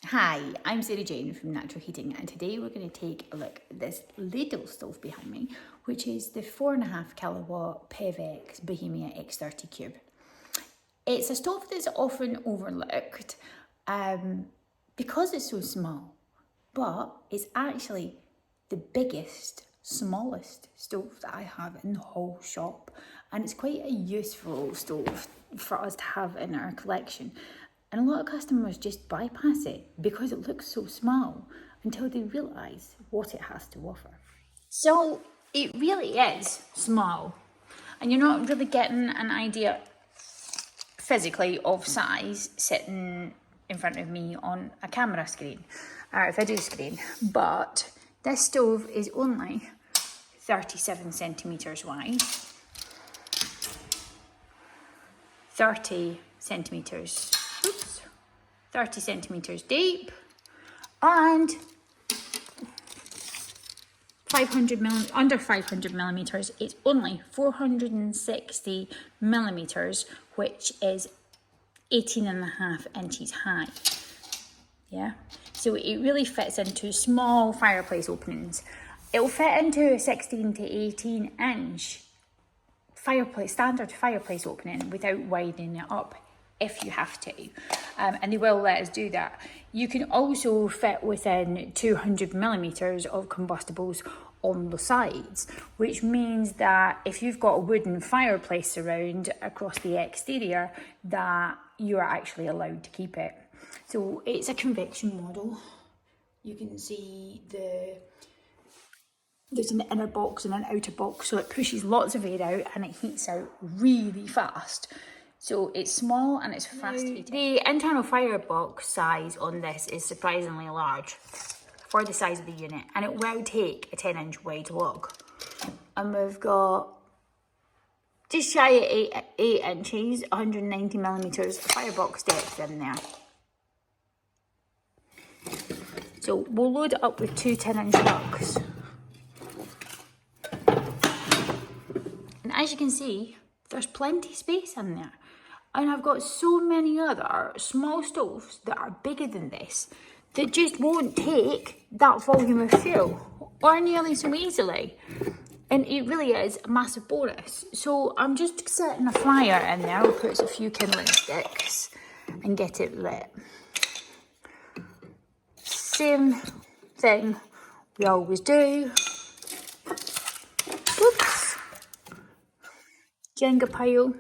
Hi, I'm Sarah Jane from Natural Heating, and today we're going to take a look at this ladle stove behind me, which is the 4.5 kilowatt Pevex Bohemia X30 Cube. It's a stove that's often overlooked because it's so small, but it's actually the biggest, smallest stove that I have in the whole shop, and it's quite a useful stove for us to have in our collection. And a lot of customers just bypass it because it looks so small until they realise what it has to offer. So it really is small, and you're not really getting an idea physically of size sitting in front of me on a camera screen or a video screen, but this stove is only 37 centimetres wide, 30 centimetres deep, and under 500 millimeters. It's only 460 millimeters, which is 18.5 inches high. Yeah, so it really fits into small fireplace openings. It'll fit into a 16 to 18 inch standard fireplace opening without widening it up if you have to, and they will let us do that. You can also fit within 200 millimeters of combustibles on the sides, which means that if you've got a wooden fireplace around across the exterior, that you are actually allowed to keep it. So it's a convection model. You can see there's an inner box and an outer box, so it pushes lots of air out and it heats out really fast. So it's small and it's fast heating. The internal firebox size on this is surprisingly large for the size of the unit, and it will take a 10-inch wide log. And we've got just shy of 8 inches, 190 millimeters firebox depth in there. So we'll load it up with two 10-inch lugs. And as you can see, there's plenty of space in there. And I've got so many other small stoves that are bigger than this that just won't take that volume of fuel or nearly so easily. And it really is a massive bonus. So I'm just setting a fire in there. I'll put a few kindling sticks and get it lit. Same thing we always do. Oops. Jenga pile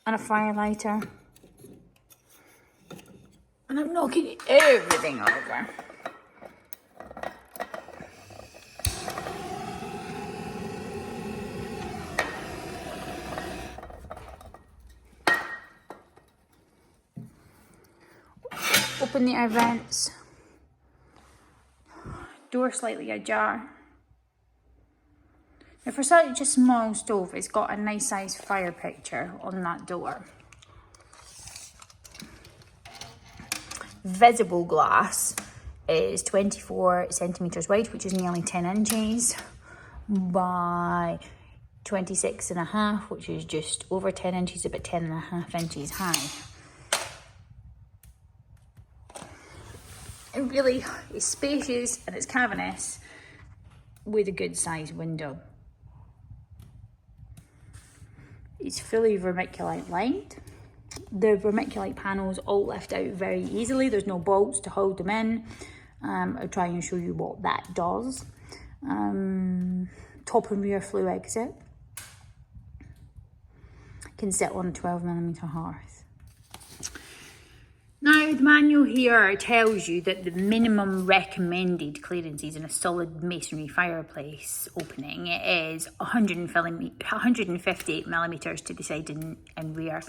and a fire lighter, and I'm knocking everything over. Open the air vents, door slightly ajar. Now for such a small stove, it's got a nice size fire picture on that door. Visible glass is 24 centimetres wide, which is nearly 10 inches, by 26.5, which is just over 10 inches, about 10.5 inches high. It really is spacious and it's cavernous with a good sized window. It's fully vermiculite lined. The vermiculite panels all lift out very easily. There's no bolts to hold them in. I'll try and show you what that does. Top and rear flue exit. Can sit on a 12mm hearth. Now, the manual here tells you that the minimum recommended clearances in a solid masonry fireplace opening is 150 millimeters to the side and rear.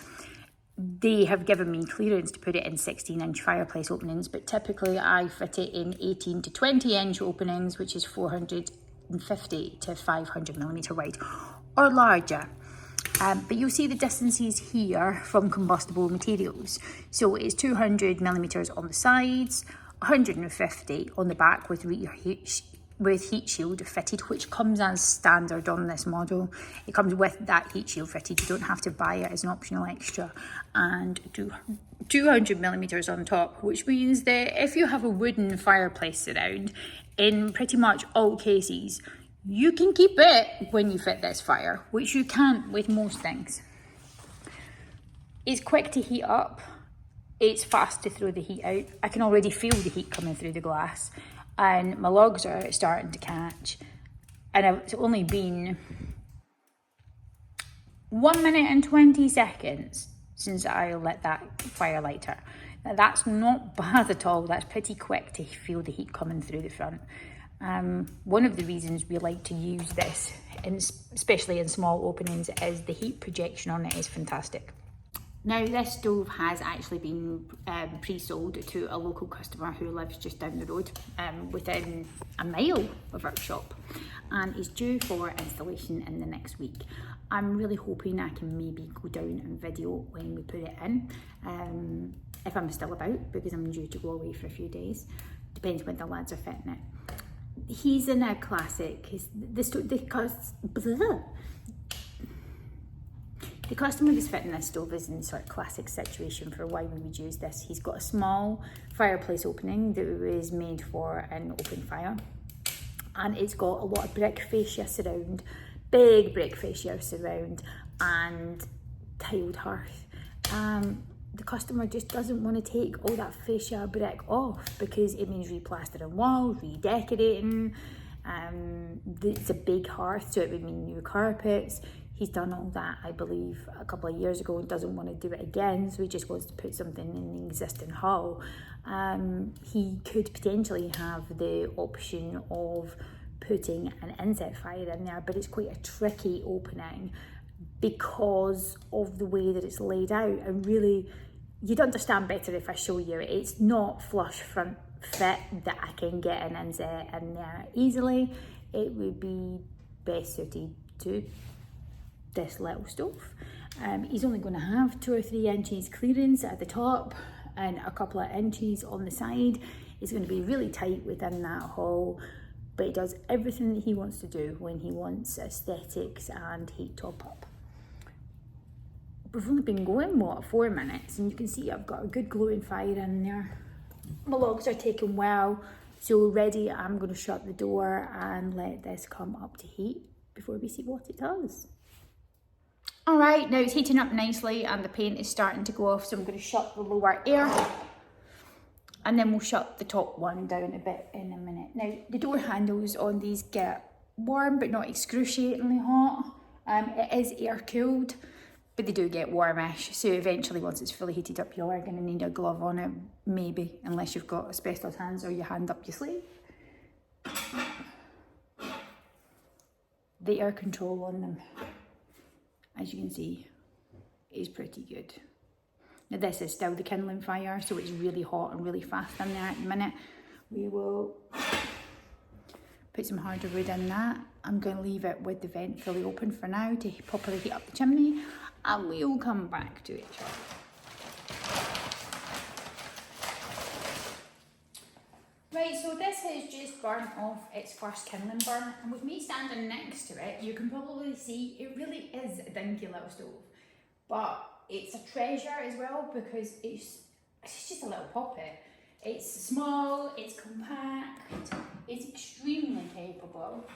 They have given me clearance to put it in 16-inch fireplace openings, but typically I fit it in 18 to 20-inch openings, which is 450 to 500 millimeter wide or larger. But you'll see the distances here from combustible materials. So it's 200 millimeters on the sides, 150 on the back with rear with heat shield fitted, which comes as standard on this model. It comes with that heat shield fitted. You don't have to buy it as an optional extra. And 200 millimeters on top, which means that if you have a wooden fireplace around, in pretty much all cases, you can keep it when you fit this fire, which you can't with most things. It's quick to heat up. It's fast to throw the heat out. I can already feel the heat coming through the glass, and my logs are starting to catch. And it's only been 1 minute and 20 seconds since I lit that fire lighter. Now that's not bad at all. That's pretty quick to feel the heat coming through the front. One of the reasons we like to use this, especially in small openings, is the heat projection on it is fantastic. Now this stove has actually been pre-sold to a local customer who lives just down the road, within a mile of our shop, and is due for installation in the next week. I'm really hoping I can maybe go down and video when we put it in, if I'm still about, because I'm due to go away for a few days. Depends when the lads are fitting it. He's in a classic. The customer who's fitting this stove is in a sort of classic situation for why we would use this. He's got a small fireplace opening that was made for an open fire, and it's got a lot of brick fascia surround, big brick fascia surround, and tiled hearth. The customer just doesn't want to take all that fascia brick off because it means replastering walls, redecorating. It's a big hearth, so it would mean new carpets. He's done all that, I believe, a couple of years ago and doesn't want to do it again, so he just wants to put something in the existing hull. He could potentially have the option of putting an inset fire in there, but it's quite a tricky opening because of the way that it's laid out. And really, you'd understand better if I show you. It's not flush front fit that I can get an inset in there easily. It would be best suited to this little stove. He's only going to have 2 or 3 inches clearance at the top and a couple of inches on the side. He's going to be really tight within that hole, but he does everything that he wants to do when he wants aesthetics and heat top up. We've only been going, 4 minutes, and you can see I've got a good glowing fire in there. My logs are taking well, so ready. I'm going to shut the door and let this come up to heat before we see what it does. All right, now it's heating up nicely and the paint is starting to go off, so I'm going to shut the lower air and then we'll shut the top one down a bit in a minute. Now, the door handles on these get warm but not excruciatingly hot. It is air cooled, but they do get warmish, so eventually once it's fully heated up, you are going to need a glove on it, maybe, unless you've got asbestos hands or your hand up your sleeve. The air control on them, as you can see, is pretty good. Now this is still the kindling fire, so it's really hot and really fast in there at the minute. We will put some harder wood in that. I'm going to leave it with the vent fully open for now to properly heat up the chimney, and we'll come back to it shortly. Right, so this has just burnt off its first kindling burn, and with me standing next to it, you can probably see it really is a dinky little stove. But it's a treasure as well because it's just a little poppet. It's small, it's compact, it's extremely capable.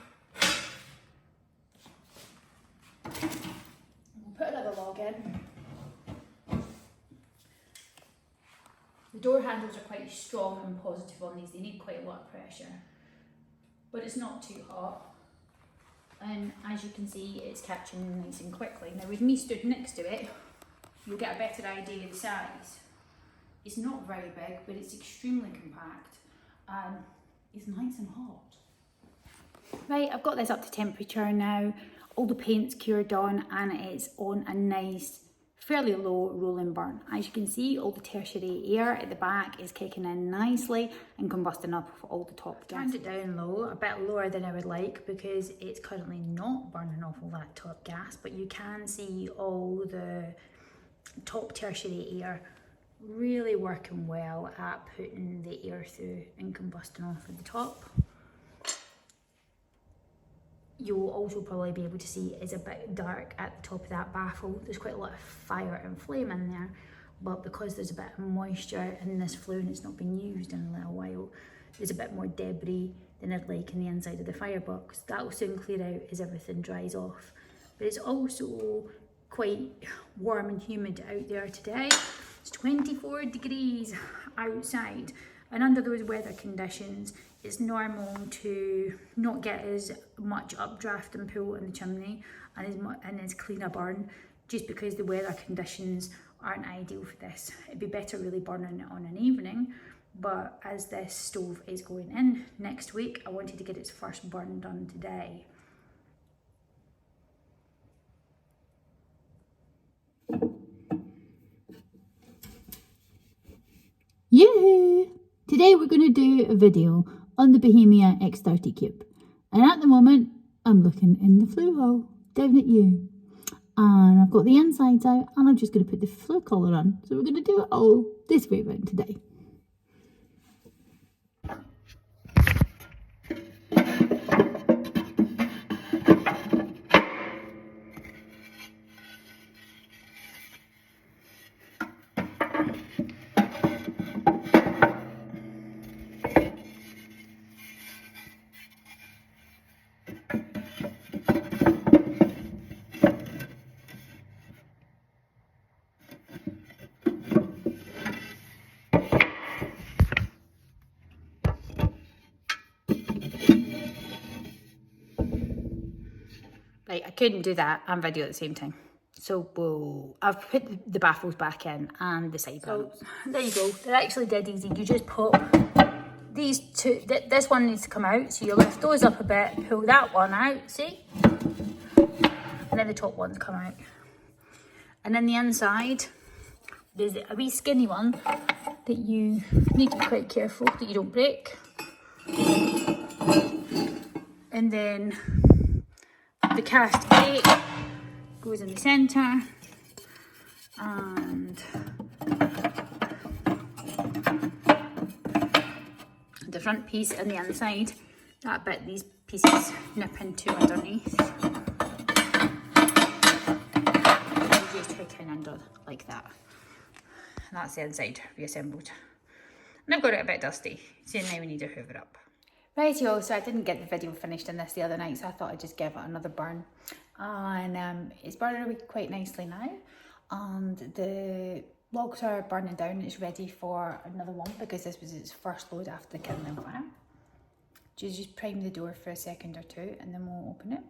We'll put another log in. The door handles are quite strong and positive on these. They need quite a lot of pressure, but it's not too hot. And as you can see, it's catching nice and quickly. Now with me stood next to it, you'll get a better idea of the size. It's not very big, but it's extremely compact and it's nice and hot. Right, I've got this up to temperature now. All the paint's cured on and it's on a nice, fairly low rolling burn. As you can see, all the tertiary air at the back is kicking in nicely and combusting up all the top gas. Turned it down low, a bit lower than I would like because it's currently not burning off all that top gas, but you can see all the top tertiary air really working well at putting the air through and combusting off at the top. you'll also probably be able to see is a bit dark at the top of that baffle. There's quite a lot of fire and flame in there, but because there's a bit of moisture in this flue and it's not been used in a little while, there's a bit more debris than I'd like in the inside of the firebox. That will soon clear out as everything dries off. But it's also quite warm and humid out there today. It's 24 degrees outside, and under those weather conditions, it's normal to not get as much updraft and pull in the chimney and as clean a burn, just because the weather conditions aren't ideal for this. It'd be better really burning it on an evening, but as this stove is going in next week, I wanted to get its first burn done today. Yeah! Today we're going to do a video on the Bohemia X30 Cube. And at the moment, I'm looking in the flue hole, down at you. And I've got the insides out, and I'm just going to put the flue collar on. So we're going to do it all this way around today. Right, I couldn't do that and video at the same time. So I've put the baffles back in and the side panels. So there you go. They're actually dead easy. You just pop these two. This one needs to come out, so you lift those up a bit, pull that one out, see? And then the top ones come out. And then the inside, there's a wee skinny one that you need to be quite careful that you don't break. And then the cast plate goes in the centre, and the front piece and the inside, that bit these pieces nip into underneath. And you just hook in under like that. And that's the inside reassembled. And I've got it a bit dusty, so now we need to hoover up. Rightio, so I didn't get the video finished in this the other night, so I thought I'd just give it another burn. And it's burning away quite nicely now. And the logs are burning down. It's ready for another one because this was its first load after the kindling fire. Just prime the door for a second or two and then we'll open it.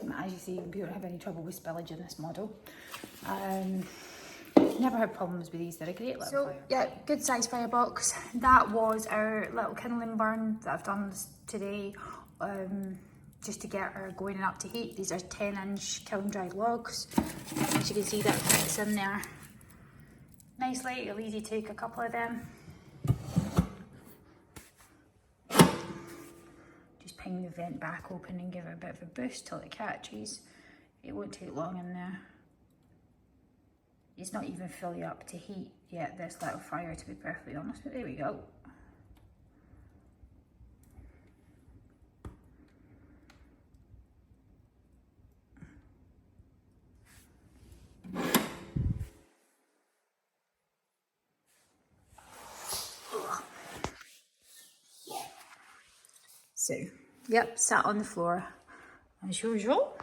And as you see, we don't have any trouble with spillage in this model. Never had problems with these. They're a great little fire. Yeah, good size firebox. That was our little kindling burn that I've done today, just to get her going and up to heat. These are 10-inch kiln dried logs. As you can see, that fits in there nicely. It'll easy take a couple of them. Just ping the vent back open and give it a bit of a boost till it catches. It won't take long in there. It's not even fully up to heat yet, this little fire, to be perfectly honest, but there we go. So, yep, sat on the floor as usual.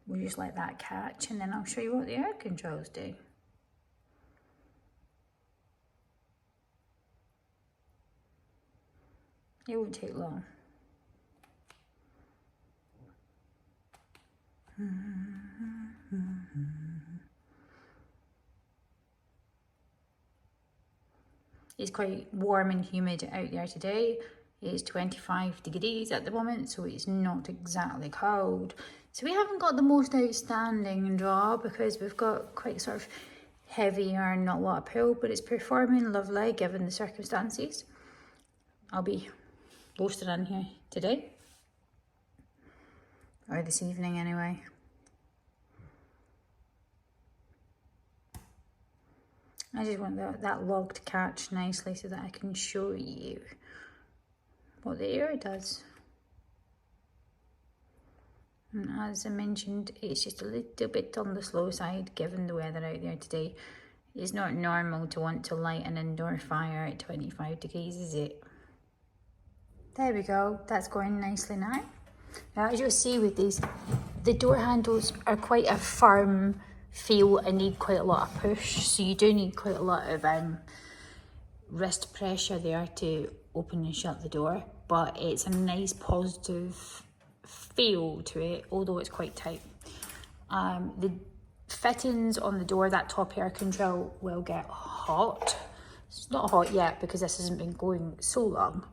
We'll just let that catch and then I'll show you what the air controls do. It won't take long. It's quite warm and humid out there today. It's 25 degrees at the moment, so it's not exactly cold. So we haven't got the most outstanding draw because we've got quite sort of heavy or not a lot of pull, but it's performing lovely given the circumstances. I'll be roasting in here today, or this evening anyway. I just want that log to catch nicely so that I can show you what the air does. And as I mentioned, it's just a little bit on the slow side given the weather out there today. It's not normal to want to light an indoor fire at 25 degrees, is it? There we go, that's going nicely now. Now, as you'll see with these, the door handles are quite a firm feel and need quite a lot of push, so you do need quite a lot of wrist pressure there to open and shut the door, but it's a nice positive feel to it, although it's quite tight. The fittings on the door, that top air control, will get hot. It's not hot yet because this hasn't been going so long,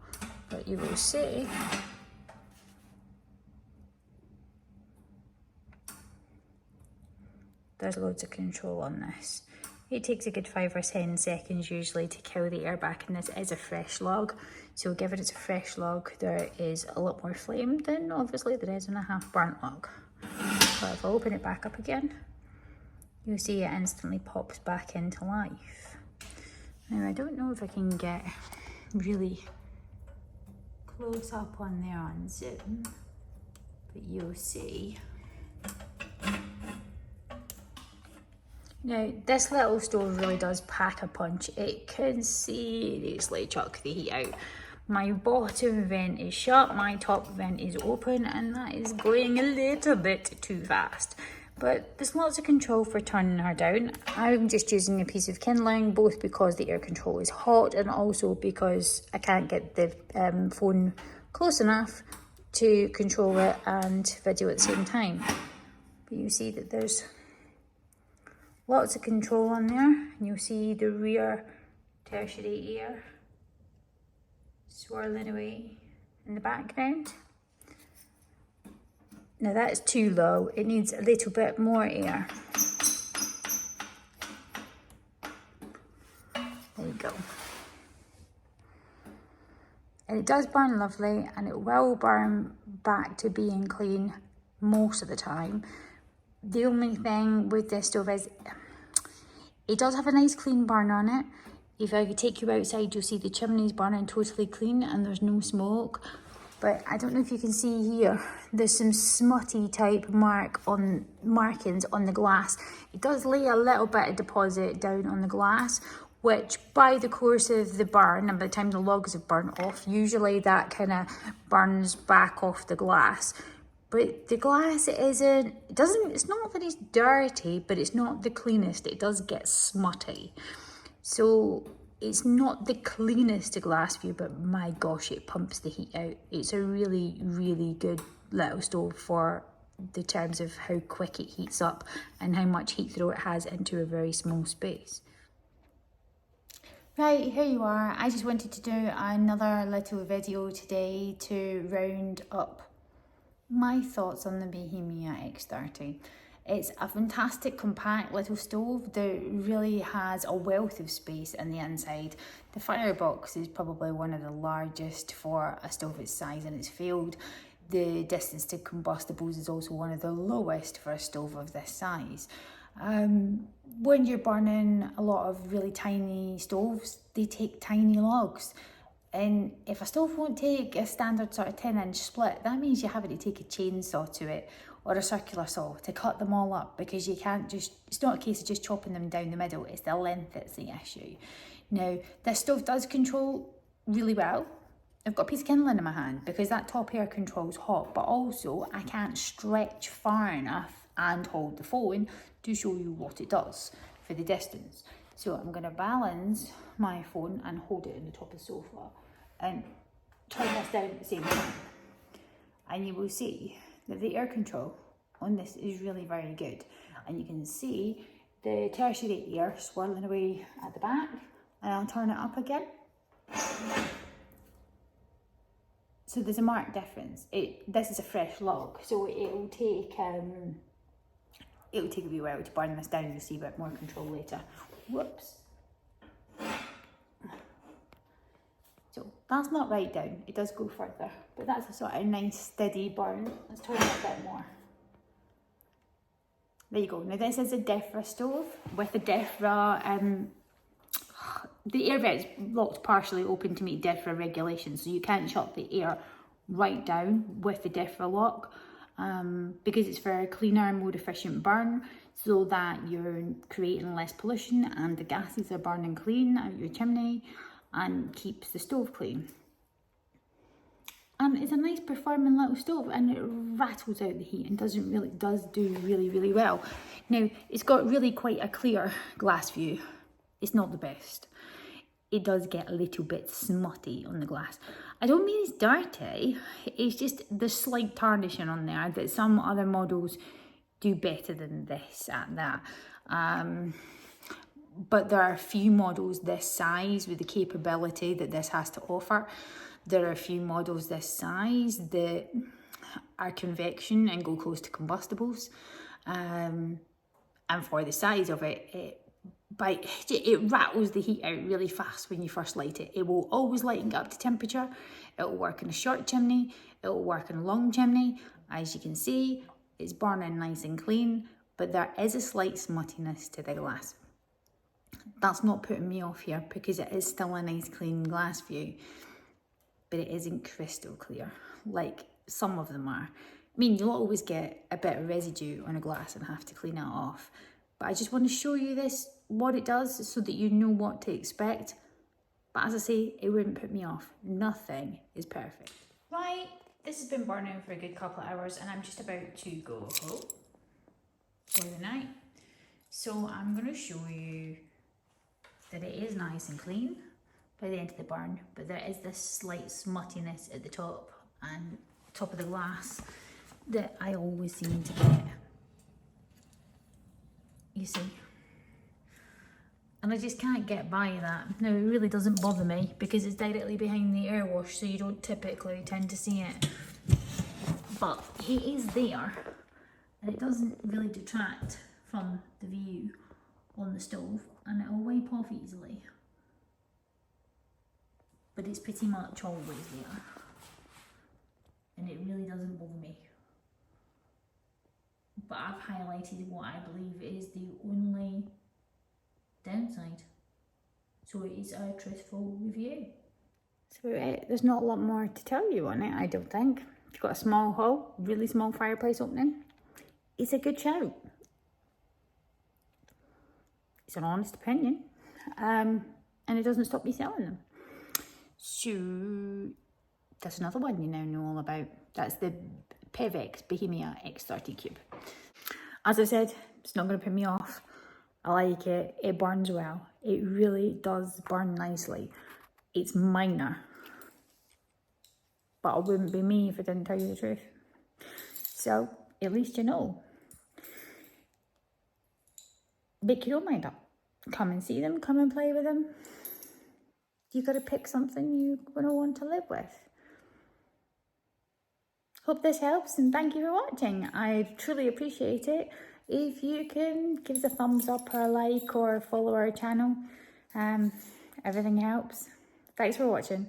but you will see. There's loads of control on this. It takes a good 5 or 10 seconds usually to kill the air back, and this is a fresh log. So given it's a fresh log, there is a lot more flame than obviously there is in a half burnt log. But if I open it back up again, you'll see it instantly pops back into life. Now I don't know if I can get really close up on there on zoom, but you'll see. Now, this little stove really does pack a punch. It can seriously chuck the heat out. My bottom vent is shut, my top vent is open, and that is going a little bit too fast. But there's lots of control for turning her down. I'm just using a piece of kindling, both because the air control is hot and also because I can't get the phone close enough to control it and video at the same time. But you see that there's lots of control on there, and you'll see the rear tertiary air swirling away in the background. Now that's too low, it needs a little bit more air. There you go. And it does burn lovely, and it will burn back to being clean most of the time. The only thing with this stove is it does have a nice clean burn on it. If I could take you outside, you'll see the chimneys burning totally clean and there's no smoke. But I don't know if you can see here, there's some smutty type markings on the glass. It does lay a little bit of deposit down on the glass, which by the course of the burn and by the time the logs have burnt off, usually that kind of burns back off the glass. But the glass it's not that it's dirty, but it's not the cleanest. It does get smutty. So it's not the cleanest glass view, but my gosh, it pumps the heat out. It's a really, really good little stove for the terms of how quick it heats up and how much heat throw it has into a very small space. Right, here you are. I just wanted to do another little video today to round up my thoughts on the Bohemia X30. It's a fantastic compact little stove that really has a wealth of space in the inside. The firebox is probably one of the largest for a stove its size in its field. The distance to combustibles is also one of the lowest for a stove of this size. When you're burning a lot of really tiny stoves, they take tiny logs. And if a stove won't take a standard sort of 10-inch split, that means you have to take a chainsaw to it or a circular saw to cut them all up, because you can't it's not a case of just chopping them down the middle, it's the length that's the issue. Now, this stove does control really well. I've got a piece of kindling in my hand because that top air control's hot, but also I can't stretch far enough and hold the phone to show you what it does for the distance. So I'm going to balance my phone and hold it in the top of the sofa and turn this down at the same time. And you will see that the air control on this is really very good. And you can see the tertiary air swirling away at the back. And I'll turn it up again. So there's a marked difference. This is a fresh log, so it'll take a wee while to burn this down. You'll see a bit more control later. Whoops. So that's not right down, it does go further, but that's a sort of nice steady burn. Let's turn it a bit more. There you go. Now this is a DEFRA stove with a DEFRA the air vent's locked partially open to meet DEFRA regulations, so you can't shut the air right down with the DEFRA lock, because it's for a cleaner, more efficient burn, so that you're creating less pollution and the gases are burning clean out your chimney and keeps the stove clean. And it's a nice performing little stove, and it rattles out the heat and does do really well. Now, it's got really quite a clear glass view. It's not the best. It does get a little bit smutty on the glass. I don't mean it's dirty, it's just the slight tarnishing on there that some other models do better than this at that. But there are a few models this size with the capability that this has to offer. There are a few models this size that are convection and go close to combustibles. And for the size of it, it rattles the heat out really fast when you first light it. It will always lighten up to temperature. It will work in a short chimney. It will work in a long chimney. As you can see, it's burning nice and clean, but there is a slight smuttiness to the glass. That's not putting me off here because it is still a nice clean glass view, but it isn't crystal clear like some of them are. I mean, you'll always get a bit of residue on a glass and have to clean it off. But I just want to show you this, what it does, so that you know what to expect. But as I say, it wouldn't put me off. Nothing is perfect. Right, this has been burning for a good couple of hours and I'm just about to go home for the night. So I'm going to show you that it is nice and clean by the end of the burn, but there is this slight smuttiness at the top and top of the glass that I always seem to get. You see, and I just can't get by that. Now, it really doesn't bother me because it's directly behind the air wash, so you don't typically tend to see it, but it is there and it doesn't really detract from the view on the stove, and it'll wipe off easily, but it's pretty much always there and it really doesn't bother me. But I've highlighted what I believe is the only downside. So it is a truthful review. So there's not a lot more to tell you on it, I don't think. You've got a small hall, really small fireplace opening. It's a good shout. It's an honest opinion. And it doesn't stop me selling them. So that's another one you now know all about. That's the Pevex Bohemia X30 Cube. As I said, it's not going to put me off. I like it. It burns well. It really does burn nicely. It's minor, but it wouldn't be me if I didn't tell you the truth. So at least you know. Make your own mind up. Come and see them. Come and play with them. You got to pick something you're going to want to live with. Hope this helps and thank you for watching. I truly appreciate it. If you can give us a thumbs up or a like or follow our channel, everything helps. Thanks for watching.